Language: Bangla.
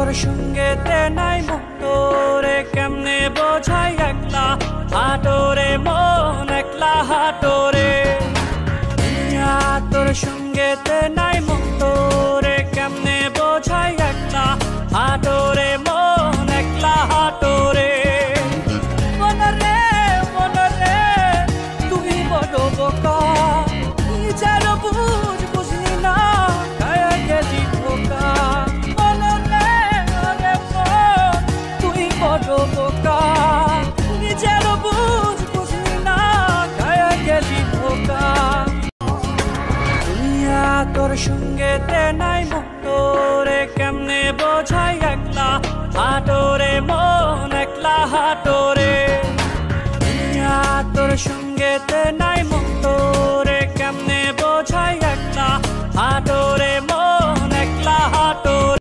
তোর সঙ্গেতে নাই মুক্ত রে কেমনে বোঝাই একলা হাটোরে মন একলা হাটোরে তোর সঙ্গেতে নাই